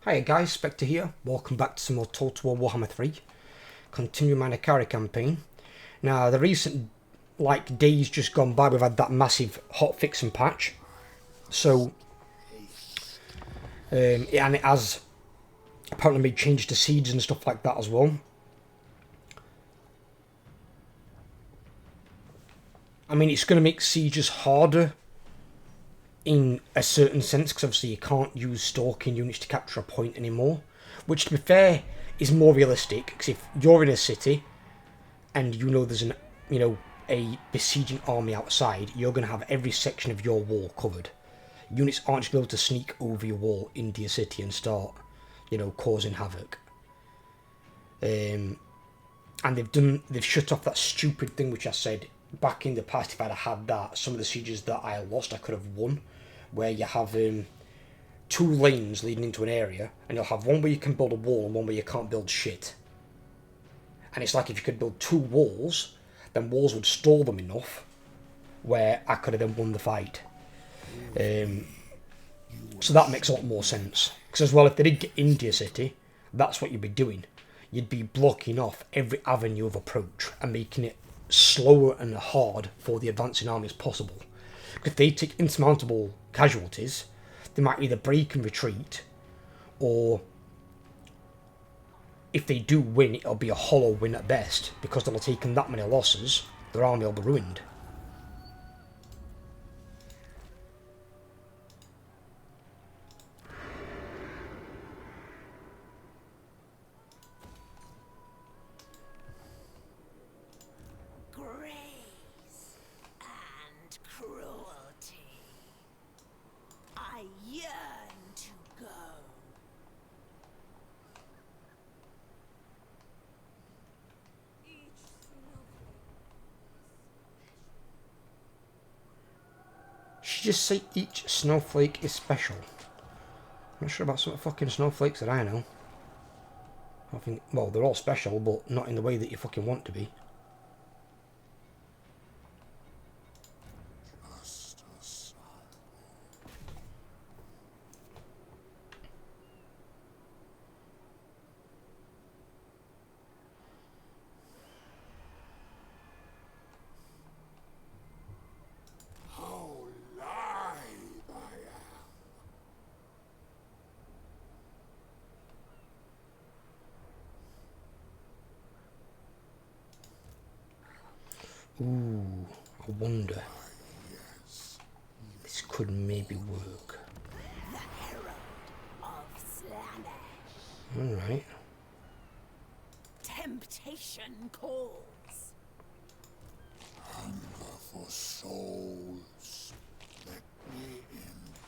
Hiya guys, Spectre here. Welcome back to some more Total War Warhammer 3. Continue my Nakari campaign. Now, the recent, days just gone by, we've had that massive hotfix and patch. So, and it has apparently made changes to siege and stuff like that as well. I mean, it's going to make sieges harder in a certain sense, because obviously you can't use stalking units to capture a point anymore, which to be fair is more realistic, because if you're in a city and you know there's a besieging army outside, you're going to have every section of your wall covered. Units aren't just able to sneak over your wall into your city and start causing havoc. And they've shut off that stupid thing which I said back in the past. If I'd have had that, some of the sieges that I lost I could have won, where you have two lanes leading into an area, and you'll have one where you can build a wall and one where you can't build shit. And it's like if you could build two walls, then walls would stall them enough where I could have then won the fight. So that makes a lot more sense, because as well, if they did get into your city, that's what you'd be doing. You'd be blocking off every avenue of approach and making it slower and hard for the advancing army as possible. If they take insurmountable casualties, they might either break and retreat, or if they do win, it'll be a hollow win at best, because they'll have taken that many losses, their army will be ruined. She just say each snowflake is special. I'm not sure about some fucking snowflakes that I know. I think, well, they're all special, but not in the way that you fucking want to be. Ooh, I wonder. This could maybe work. Alright. Temptation calls. Hunger for souls. Let me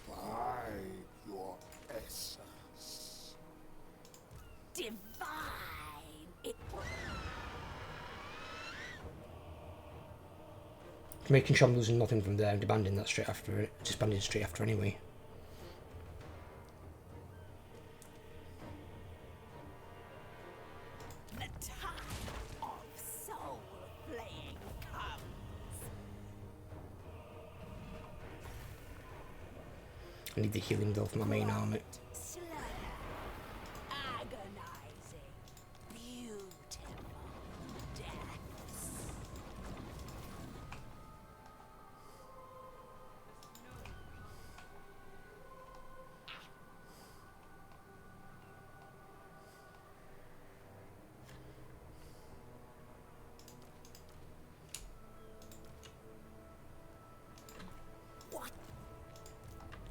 imbibe your essence. Divine. It Making sure I'm losing nothing from there, I'm disbanding straight after anyway. The time of soul flaying comes. I need the healing though for my main army. Slow, agonizing, beautiful deaths.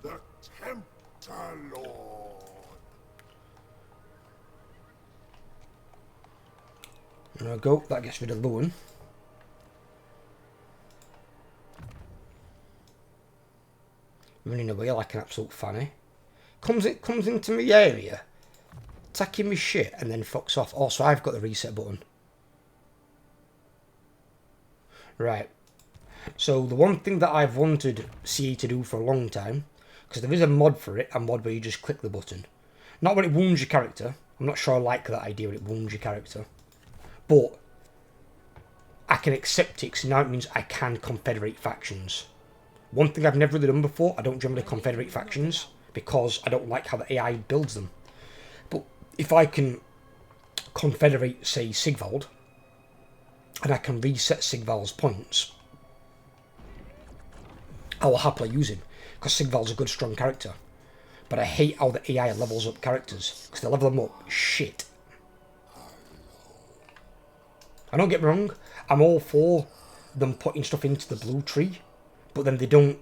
The Tempter Lord. There we go, that gets rid of Luan. Running away like an absolute fanny. Comes into my area, attacking me shit, and then fucks off. Also, I've got the reset button. Right. So the one thing that I've wanted CE to do for a long time, because there is a mod for it, a mod where you just click the button. Not when it wounds your character. I'm not sure I like that idea when it wounds your character. But I can accept it, because now it means I can confederate factions. One thing I've never really done before, I don't generally confederate factions, because I don't like how the AI builds them. if I can confederate, say, Sigvald, and I can reset Sigvald's points, I will happily use him, because Sigvald's a good, strong character. But I hate how the AI levels up characters, because they level them up shit. I don't get me wrong, I'm all for them putting stuff into the blue tree, but then they don't...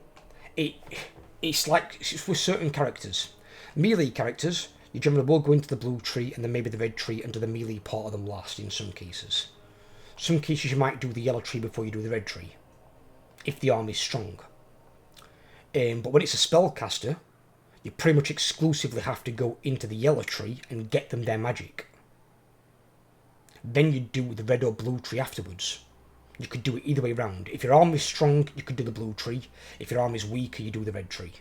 It's like, it's with certain characters. Melee characters, you generally will go into the blue tree and then maybe the red tree and do the melee part of them last in some cases. Some cases you might do the yellow tree before you do the red tree, if the army's strong. But when it's a spellcaster, you pretty much exclusively have to go into the yellow tree and get them their magic. Then you do the red or blue tree afterwards. You could do it either way around. If your army's strong, you could do the blue tree. If your army's weaker, you do the red tree.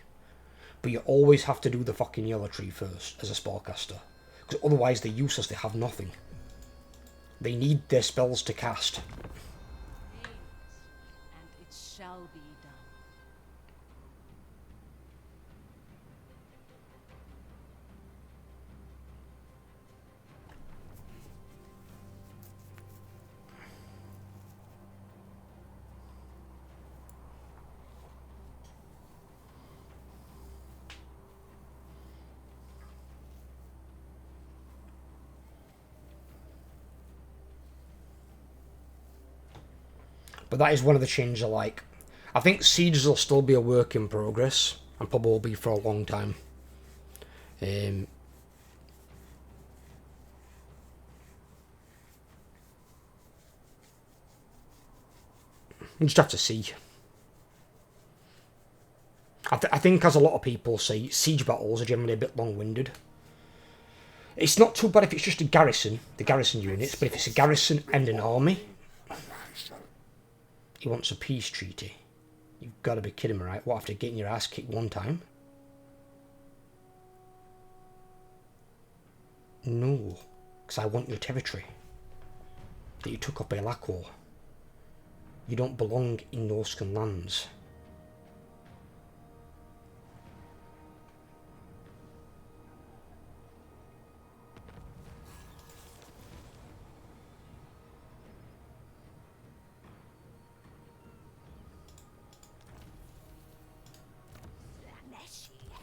But you always have to do the fucking yellow tree first as a spellcaster. Because otherwise they're useless, they have nothing. They need their spells to cast. And it shall be done. But that is one of the changes I like. I think Sieges will still be a work in progress, and probably will be for a long time. You just have to see. I think, as a lot of people say, siege battles are generally a bit long-winded. It's not too bad if it's just a garrison, the garrison units, but if it's a garrison and an army... He wants a peace treaty. You've got to be kidding me, right? What, after getting your ass kicked one time? No, because I want your territory that you took up by Lakor. You don't belong in Norscan lands.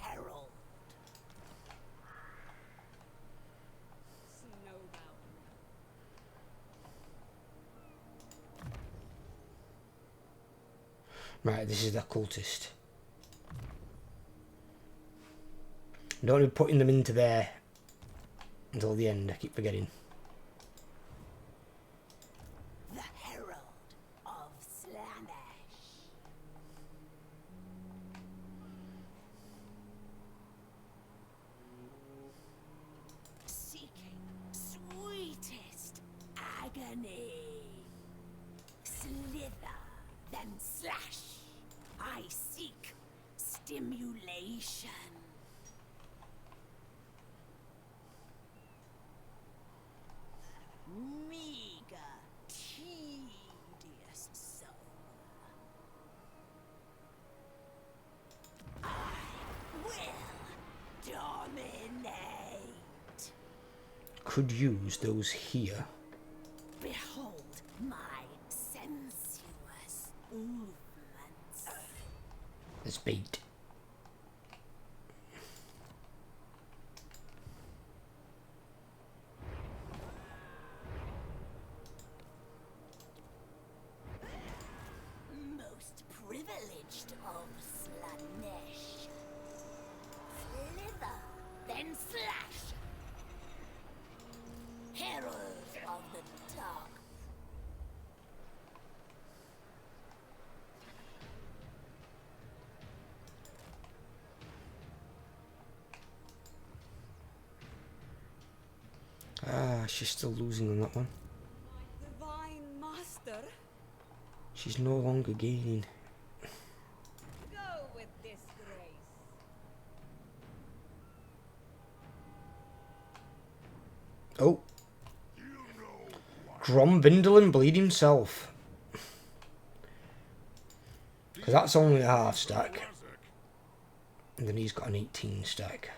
Herald. Snowbound. Right, this is the cultist. Don't be putting them into there until the end, I keep forgetting. The Herald of Slaanesh. Seeking sweetest agony. Slither, then slash. I seek stimulation. Meager, tedious soul. I will dominate. Could use those here. Behold my sensuous movements. As bait. Most privileged of Slaanesh. Slither, then slash. Herald of the dark. Ah, she's still losing on that one. My divine master. She's no longer gaining. Go with this grace. Oh. Gromvindalen bleed himself. Because that's only a half stack. And then he's got an 18 stack.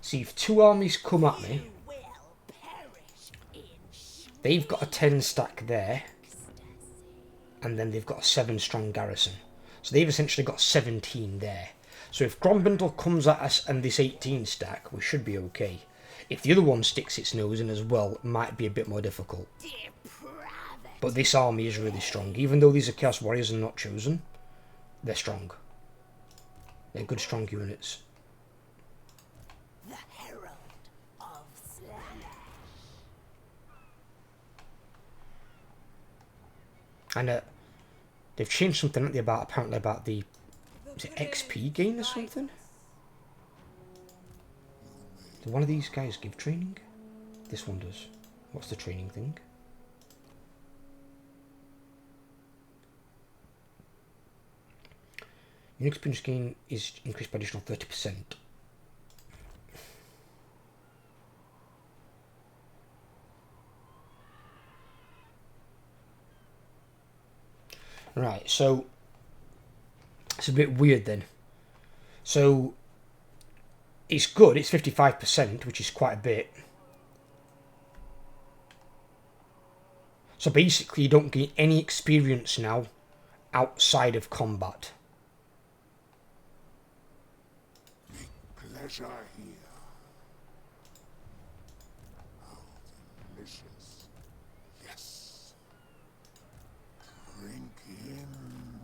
See, if two armies come at me, You will perish in they've got a 10 stack there, and then they've got a 7 strong garrison. So they've essentially got 17 there. So if Grombundle comes at us and this 18 stack, we should be okay. If the other one sticks its nose in as well, it might be a bit more difficult. depravity. But this army is really strong. Even though these are Chaos Warriors and not chosen, they're strong. They're good, strong units. The herald of slash. And they've changed something haven't they, apparently about the is it XP gain or something? Do one of these guys give training? This one does. What's the training thing? Your experience gain is increased by additional 30%. Right, so it's a bit weird then. So it's good, it's 55%, which is quite a bit. So basically you don't gain any experience now outside of combat. Pleasure here. How delicious. Yes. Drink in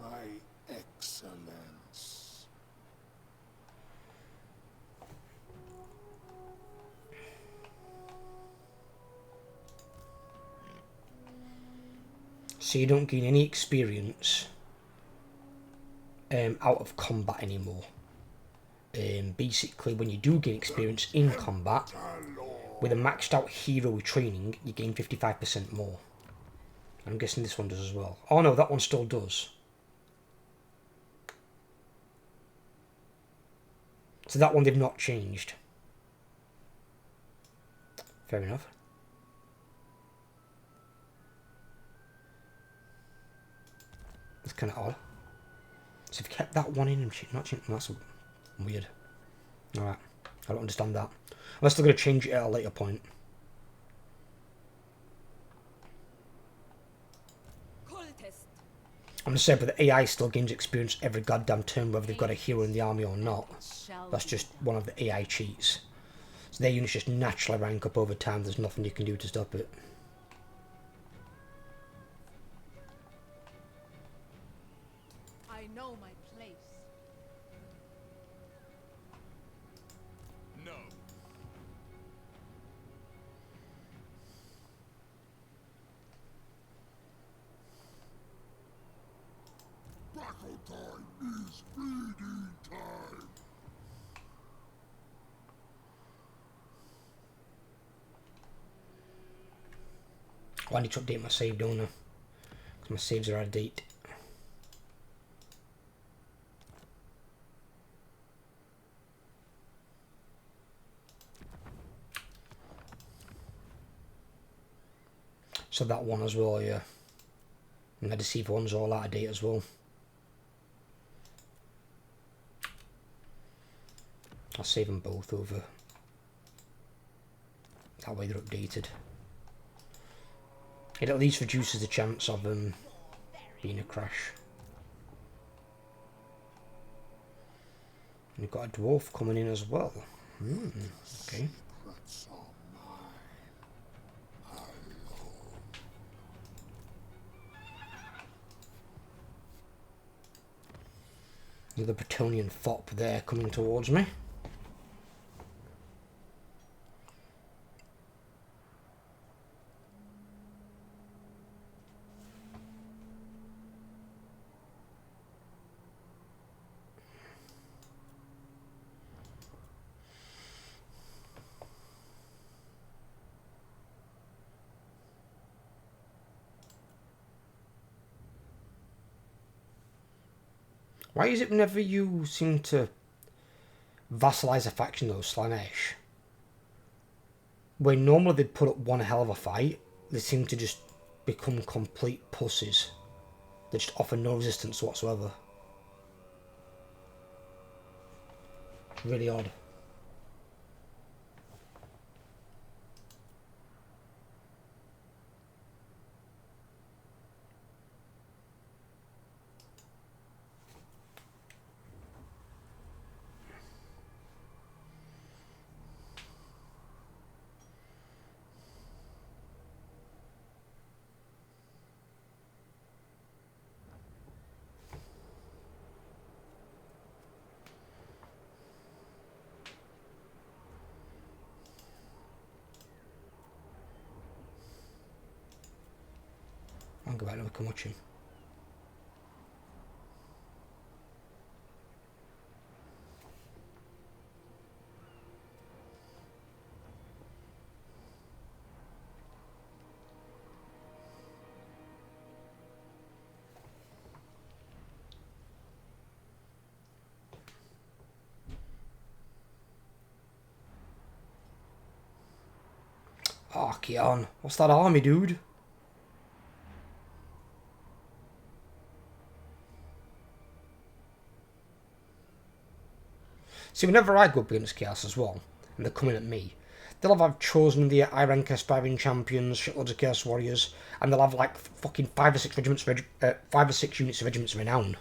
my excellence. So you don't gain any experience out of combat anymore. Basically, when you do gain experience in combat, with a maxed out hero training, you gain 55% more. I'm guessing this one does as well. Oh no, that one still does. So that one they've not changed. Fair enough. That's kind of odd. So they've kept that one in and not changed. That's weird. Alright. I don't understand that. Unless they're going to change it at a later point. Cultist. I'm just saying, but the AI still gains experience every goddamn turn, whether they've got a hero in the army or not. That's just one of the AI cheats. So their units just naturally rank up over time. There's nothing you can do to stop it. I know my place. No. Battle time is feeding time. Oh, I need to update my save, don't I? Because my saves are out of date. So that one as well, yeah. And the Deceiver one's all out of date as well. I'll save them both over. That way they're updated. It at least reduces the chance of them being a crash. And we've got a dwarf coming in as well. Okay. Secrets are mine. Another Bretonian fop there coming towards me. Why is it whenever you seem to vassalize a faction though, Slanesh, where normally they'd put up one hell of a fight, they seem to just become complete pussies. They just offer no resistance whatsoever. Really odd. go back and we can watch him. Oh, Keon. What's that army, dude? See, whenever I go up against Chaos as well, and they're coming at me, they'll have chosen the I rank aspiring champions, shitloads of Chaos Warriors, and they'll have like fucking 5 or 6 regiments, 5 or 6 units of regiments of renown,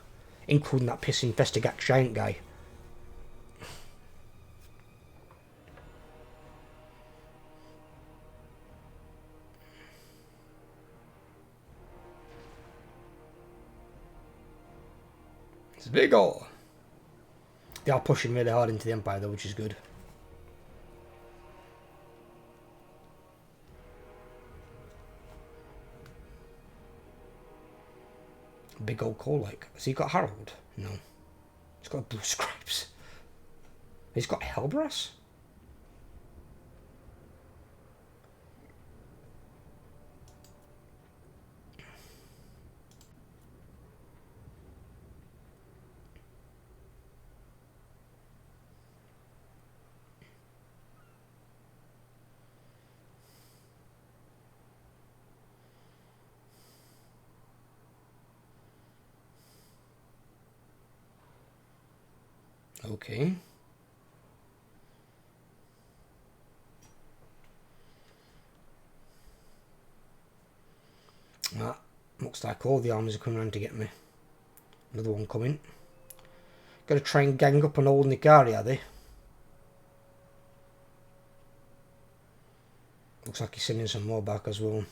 including that pissing Festigax giant guy. It's big ol'. They are pushing really hard into the Empire though, which is good. Big old call like. Has he got Harold? No. He's got blue scribes. He's got Hellbrass? Okay. That looks like all the armies are coming around to get me. Another one coming. Gotta try and gang up on old Nikari, are they? Looks like he's sending some more back as well.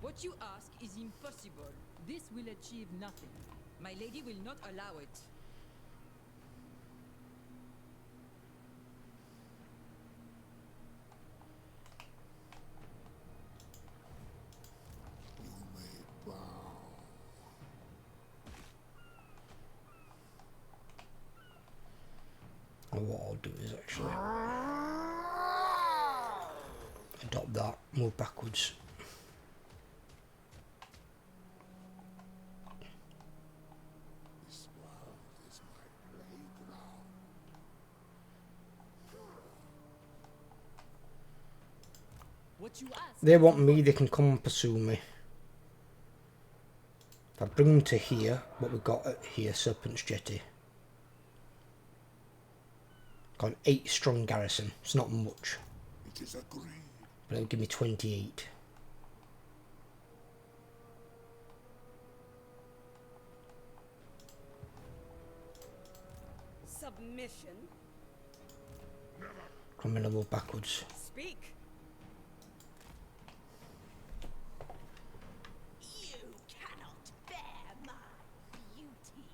What you ask is impossible. This will achieve nothing. My lady will not allow it. You may bow. And what I'll do is actually adopt that, move backwards. This world is my playground. What you ask? They want me, they can come and pursue me. If I bring them to here, what we've got at here, Serpent's Jetty. Got an 8 strong garrison. It's not much, It is agreed. but it'll give me 28. Submission. I'm gonna move backwards. Speak. You cannot bear my beauty.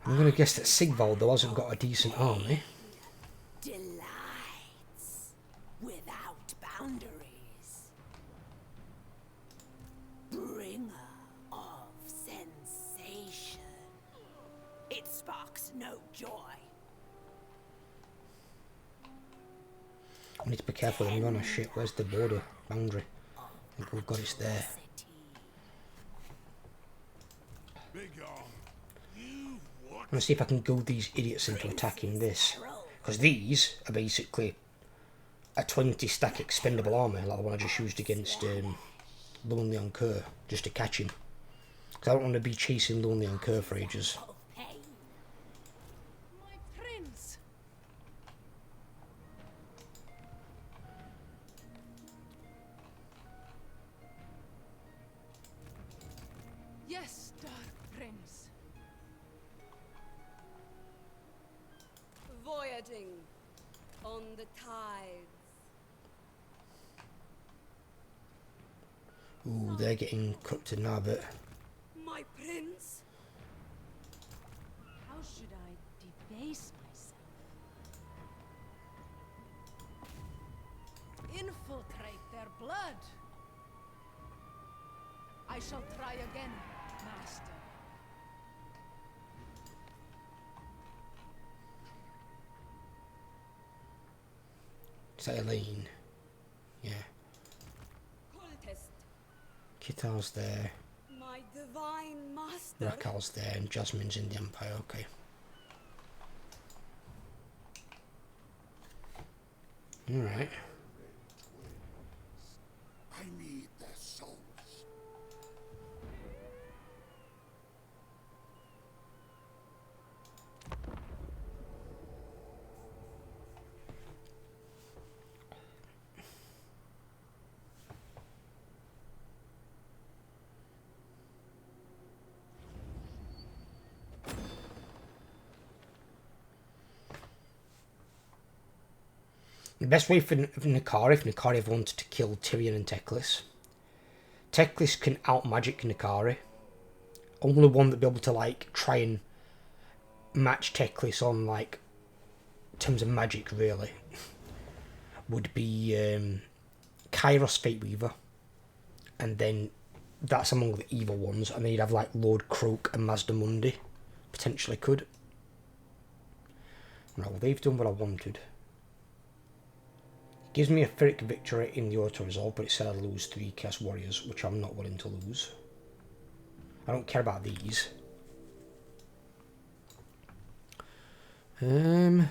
I'm going to guess that Sigvald, though, hasn't got a decent army. Delights without boundaries. Bringer of sensation. It sparks no joy. I need to be careful when I'm on a ship. Where's the border boundary? I think we've got it there. I'm going to see if I can goad these idiots into attacking this. Because these are basically a 20 stack expendable army, like the one I just used against Lonely on Kerr, just to catch him. Because I don't want to be chasing Lonely on Kerr for ages. My prince. Yes, dark prince. Voyaging on the tides. Ooh, they're getting cooked now, but My prince. How should I debase myself? Infiltrate their blood. I shall try again, master. is that Elaine? Yeah. Cultist. Kitar's there, My divine master. Rakal's there, and Jasmine's in the Empire, okay. Alright. I need their souls. The best way for Nikari, if Nikari ever wanted to kill Tyrion and Teclis, Teclis can out-magic Nikari. Only one that'd be able to, like, try and match Teclis on, like, terms of magic, really, would be Kairos Fateweaver. And then that's among the evil ones. And then you'd have, like, Lord Croak and Mazda Mundi. Potentially could. Right, well, they've done what I wanted. Gives me a Pyrrhic victory in the auto-resolve, but it said I'd lose 3 Chaos Warriors, which I'm not willing to lose. I don't care about these. What can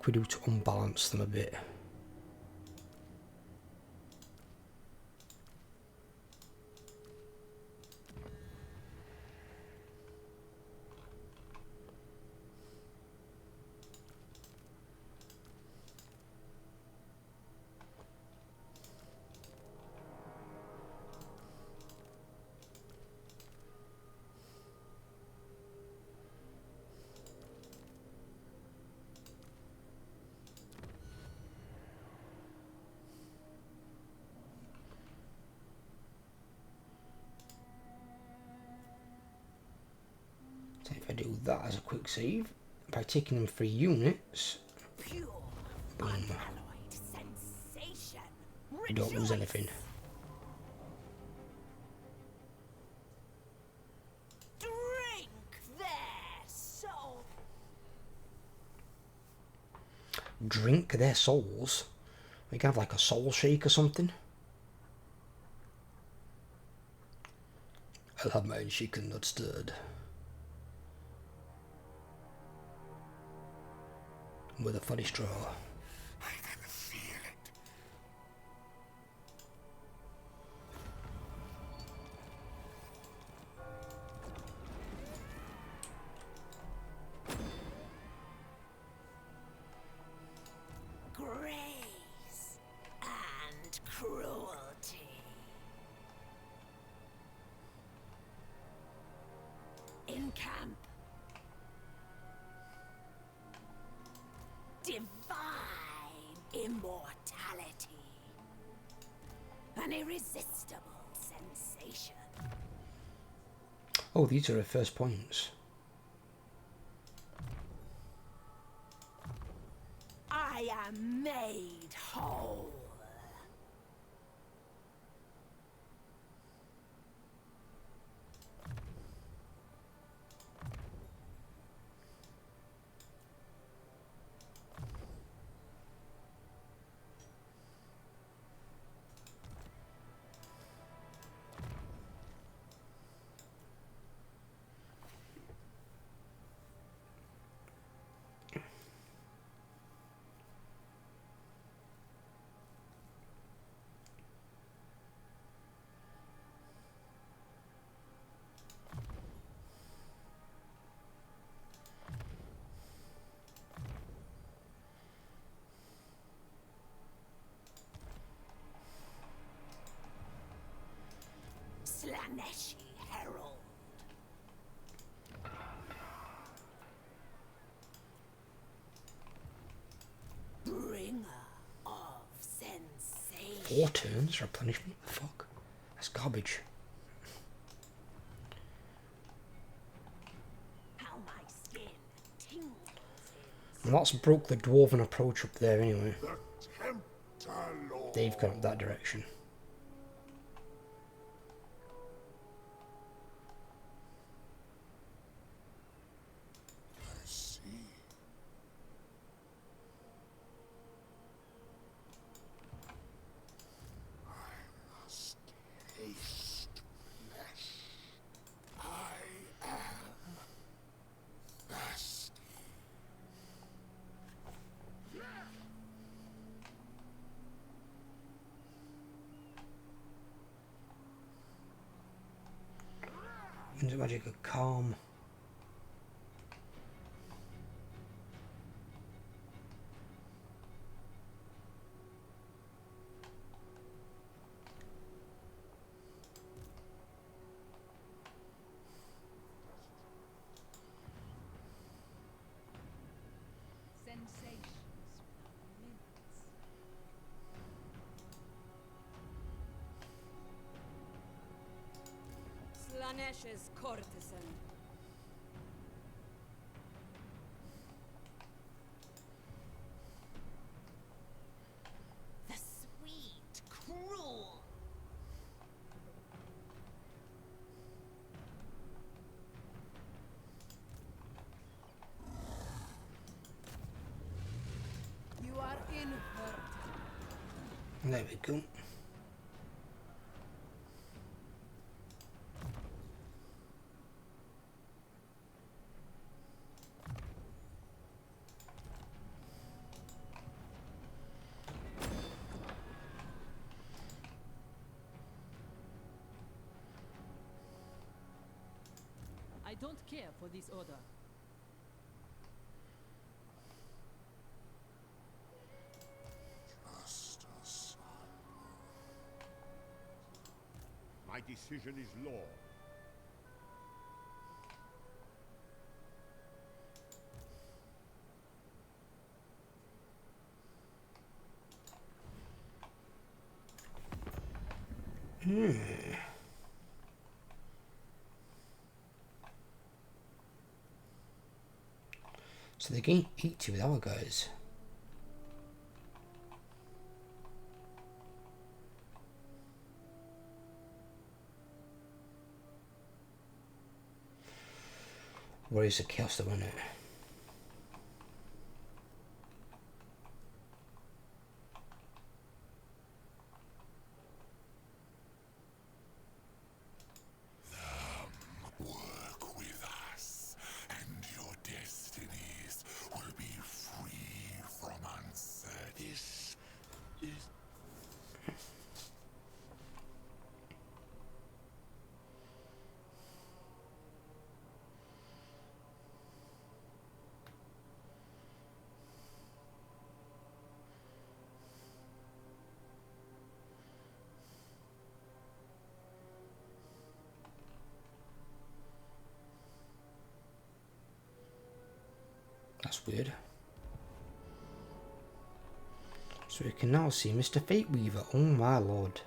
we do to unbalance them a bit? So if I do that as a quick save, by taking them 3 units, Pure, boom, unalloyed sensation. you don't lose Rejoice. anything. Drink their soul. Drink their souls? We can have like a soul shake or something. I'll have mine shaken, not stirred. With a funny straw. I can feel it. Grace and cruelty. In camp. Divine immortality. An irresistible sensation. Oh, these are her first points. made whole. Slaneshi Herald. Bringer of sensation. 4 turns replenishment. Fuck, that's garbage. How my skin tingles in. And that's broke the dwarven approach up there anyway. The Tempter Lord. They've gone up that direction. I see. I must taste flesh. I am thirsty. Winds of magic of calm. Sensations without limits. Slanesh's courtesan. The sweet, cruel. You are infertile. There we go. I don't care for this order. Just a son. My decision is law. So they gain 80 with our guys. Where is the chaos that won it? Work with us, and your destinies will be free from uncertainty. This is That's weird. So we can now see Mr. Fate Weaver. Oh my lord.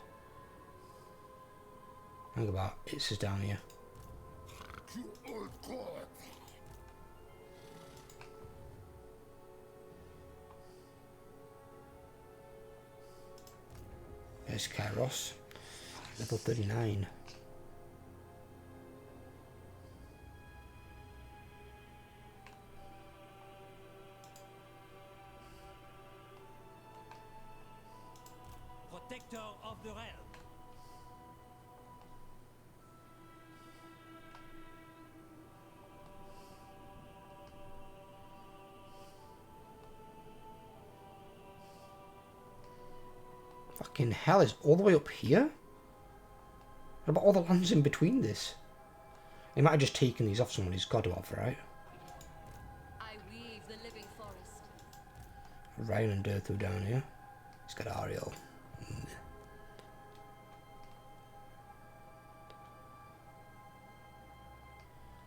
Think about it. It says down here. to old court. There's Kairos. Level 39. Protector of the realm. Fucking hell, is all the way up here? What about all the lands in between this? He might have just taken these off someone. He's got to have, right? I weave the living forest. Ryan and Dirthu down here. He's got Ariel.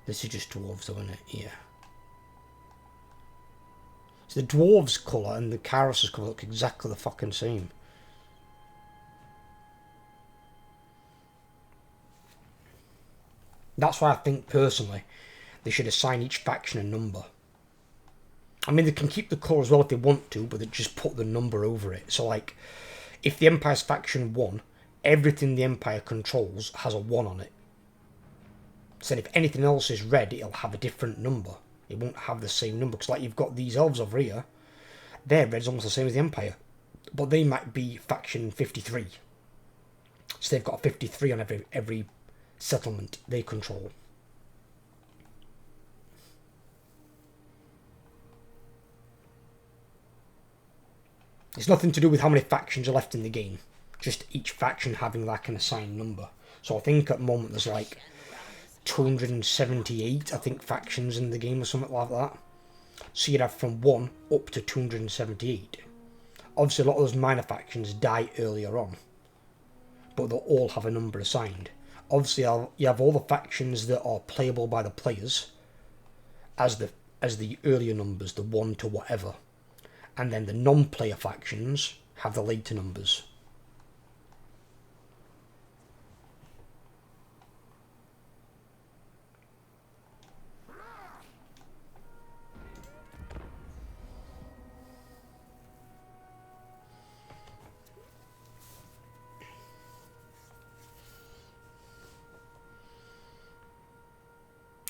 This is just dwarves though, isn't it? Yeah. So the dwarves colour and the Kairos' colour look exactly the fucking same. That's why I think personally they should assign each faction a number. I mean, they can keep the colour as well if they want to, but they just put the number over it. So like, if the Empire's faction 1, everything the Empire controls has a 1 on it. So if anything else is red, it'll have a different number. It won't have the same number. Because like you've got these elves over here, their red's almost the same as the Empire. But they might be faction 53. So they've got a 53 on every settlement they control. It's nothing to do with how many factions are left in the game. Just each faction having like an assigned number. So I think at the moment there's like 278, I think, factions in the game or something like that. So you'd have from 1 up to 278. Obviously a lot of those minor factions die earlier on. But they'll all have a number assigned. Obviously you have all the factions that are playable by the players as the earlier numbers, the 1 to whatever. And then the non-player factions have the later numbers.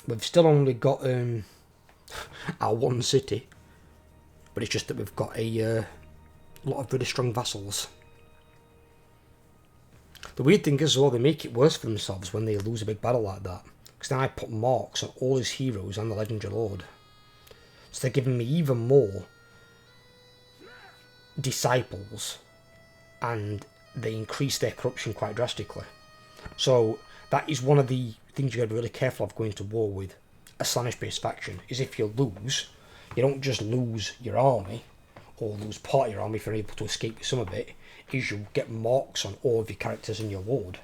We've still only got our one city, but it's just that we've got a lot of really strong vassals. The weird thing is, though, they make it worse for themselves when they lose a big battle like that, because then I put marks on all his heroes and the Legendary Lord. So they're giving me even more disciples, and they increase their corruption quite drastically. So that is one of the things you got to be really careful of going to war with a Slaanesh-based faction, is if you lose, you don't just lose your army, or lose part of your army if you're able to escape with some of it, is you get marks on all of your characters in your lord.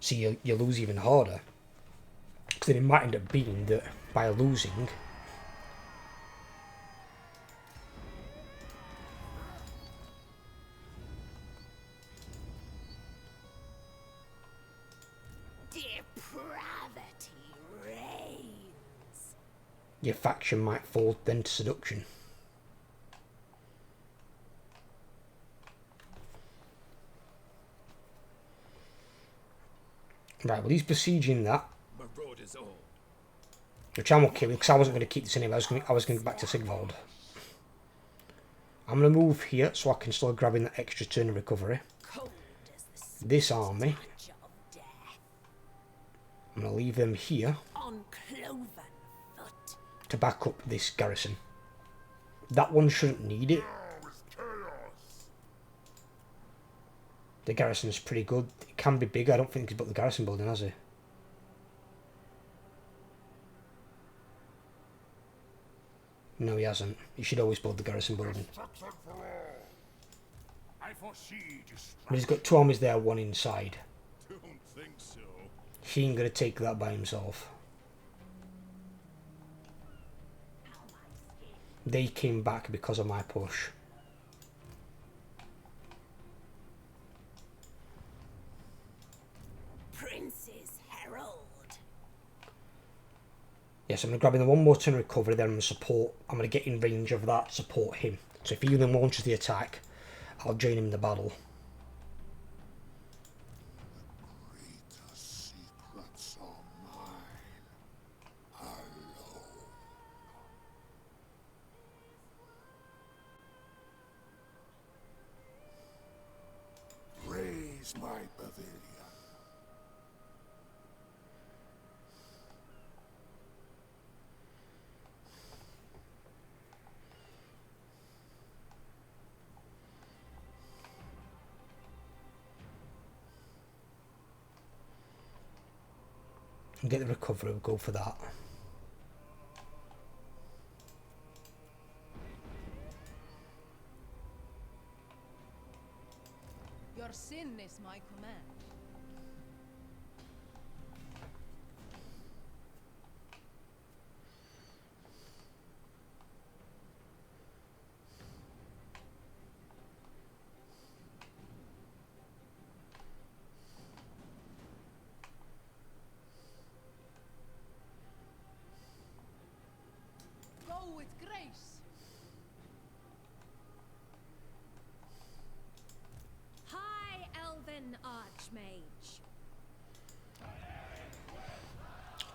So you lose even harder. Because then it might end up being that by losing, Depravity reigns. your faction might fall then to seduction. Right, well, he's besieging that, Marauders all. which I'm okay with, because I wasn't going to keep this anyway. I was going to go back to Sigvald. I'm going to move here so I can start grabbing that extra turn of recovery. Cold as the This army, touch of death. I'm going to leave them here On cloven foot. to back up this garrison. That one shouldn't need it. The garrison's pretty good. It can be bigger. I don't think he's built the garrison building, has he? No, he hasn't. He should always build the garrison building. I foresee But he's got 2 armies there, 1 inside. Don't think so. He ain't going to take that by himself. They came back because of my push. Prince's Herald. Yes, I'm going to grab in the 1 more turn recovery, then I'm going to support. I'm going to get in range of that, support him. So if he then launches the attack, I'll join him in the battle. Greater secrets are mine alone. Raise my pavilion. And get the recovery, we'll go for that. Your sin is my command. Go with grace. High Elven Archmage.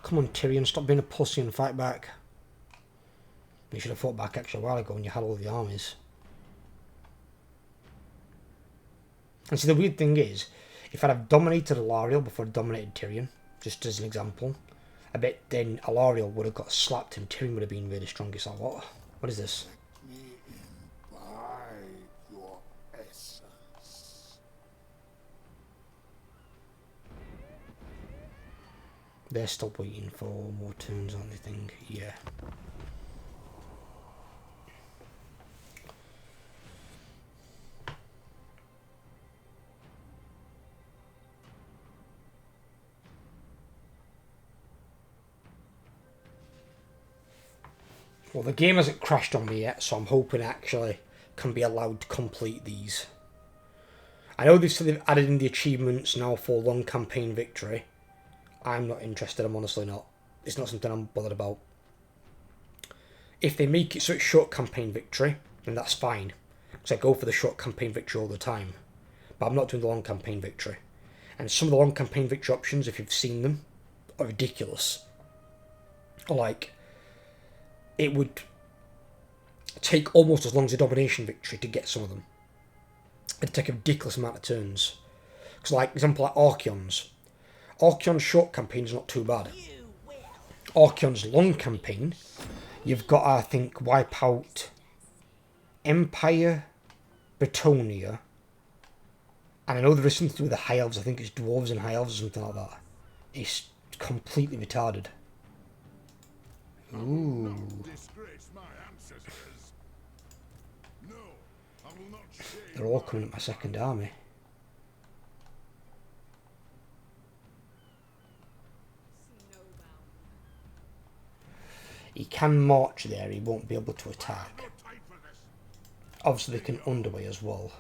Come on, Tyrion, stop being a pussy and fight back. You should have fought back actually a while ago when you had all the armies. And see, the weird thing is, if I'd have dominated Alariel before I dominated Tyrion, just as an example, I bet then Alariel would have got slapped and Tyrion would have been really strong. It's like, what? What is this? Me imbibe your essence. They're still waiting for more turns on the thing. Yeah. Well, the game hasn't crashed on me yet, so I'm hoping I actually can be allowed to complete these. I know they've added in the achievements now for long campaign victory. I'm not interested, I'm honestly not. It's not something I'm bothered about. If they make it so it's short campaign victory, then that's fine. Because I go for the short campaign victory all the time. But I'm not doing the long campaign victory. And some of the long campaign victory options, if you've seen them, are ridiculous. Like, it would take almost as long as a domination victory to get some of them. It'd take a ridiculous amount of turns. Because, like, example, like Archeon's. Archeon's short campaign is not too bad. Archeon's long campaign, you've got, I think, wipe out Empire, Bretonia, and I know there is something to do with the High Elves. I think it's Dwarves and High Elves or something like that. It's completely retarded. Ooh. Disgrace my ancestors. No, I will not shame. They're all coming at my second army. He can march there, he won't be able to attack. No time for this. Obviously they can underway as well.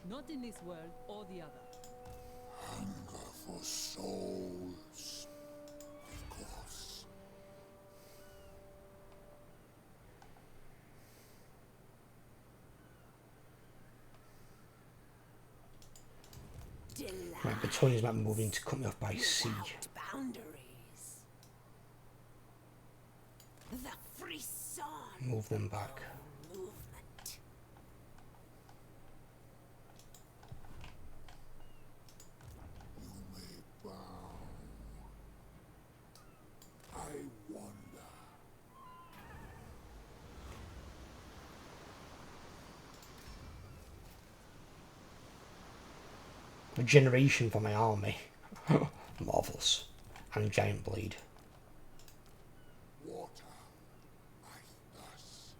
Not in this world or the other. Hunger for souls. Of course. Right, Bretonia's might be moving to cut me off by sea. Boundaries. The frisson Move them back. movement. You may bow. I wonder. Regeneration for my army. Marvellous. And Giant Blade. Water. I thirst.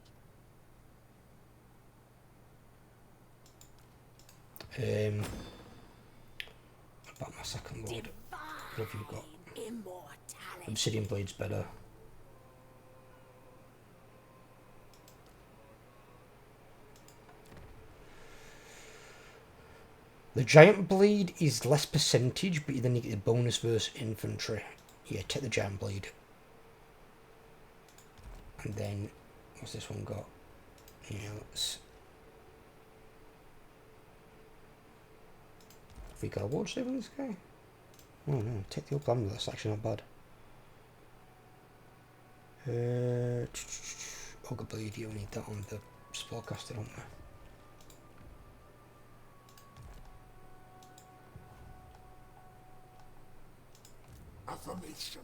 About my second lord. What have you got? Immortality. Obsidian Blade's better. The Giant Blade is less percentage, but then you get the bonus versus infantry. Yeah, take the Giant Blade. And then, what's this one got? Yeah, let's... Have we got a ward save on this guy? Oh no, take the up amulet, that's actually not bad. Ogre Blade, you need that on the spellcaster, don't we? Affirmation.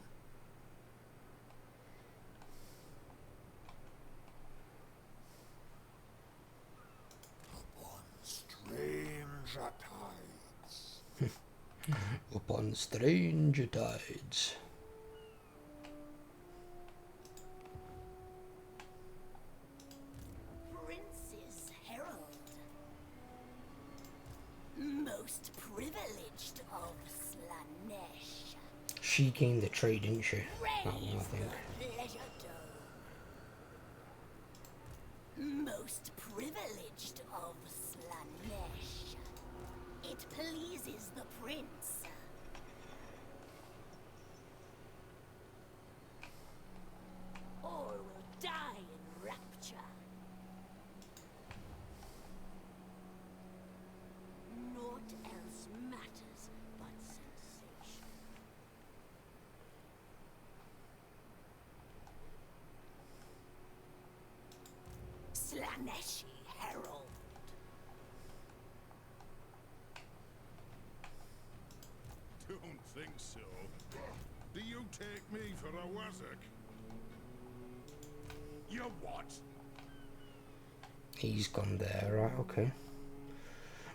Upon stranger tides. Upon stranger tides. Prince's Herald. Most privileged of Slanesh. She gained the trade, didn't she? That one, I Raise think. the pleasure dome. Most privileged of Slanesh. It pleases the prince. Or will die in rapture. Naught else matters but sensation. Slaneshi Herald. Don't think so. Do you take me for a wazzock? You what? He's gone there, right, okay.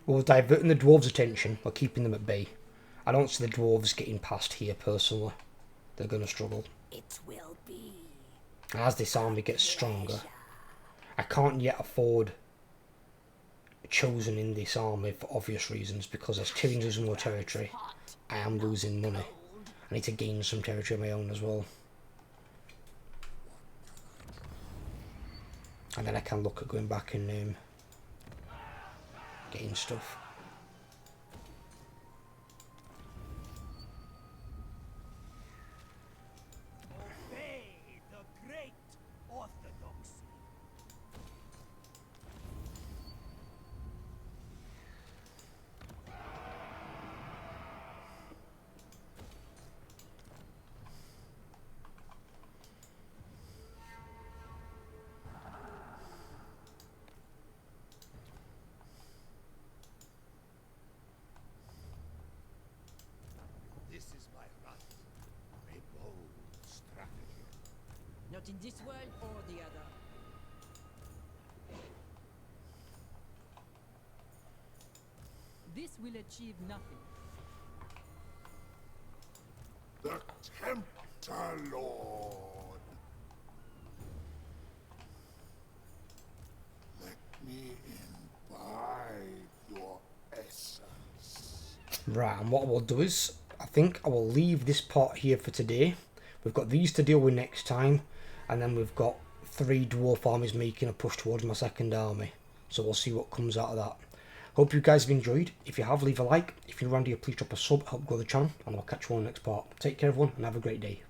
Well, diverting the dwarves' attention, or keeping them at bay. I don't see the dwarves getting past here, personally. They're going to struggle. It will be. And as this army gets stronger, I can't yet afford chosen in this army for obvious reasons, because as Tyrion's losing more territory, I am losing money. I need to gain some territory of my own as well. And then I can look at going back and getting stuff. Obey the great orthodoxy. This is my right. A bold strategy. Not in this world or the other. This will achieve nothing. The Tempter Lord. Let me imbibe your essence. Right, and what I will do is, I think I will leave this part here for today. We've got these to deal with next time, and then we've got 3 dwarf armies making a push towards my second army. So we'll see what comes out of that. Hope you guys have enjoyed. If you have, leave a like. If you're around here, please drop a sub, help grow the channel, and I'll catch you on the next part. Take care everyone, and have a great day.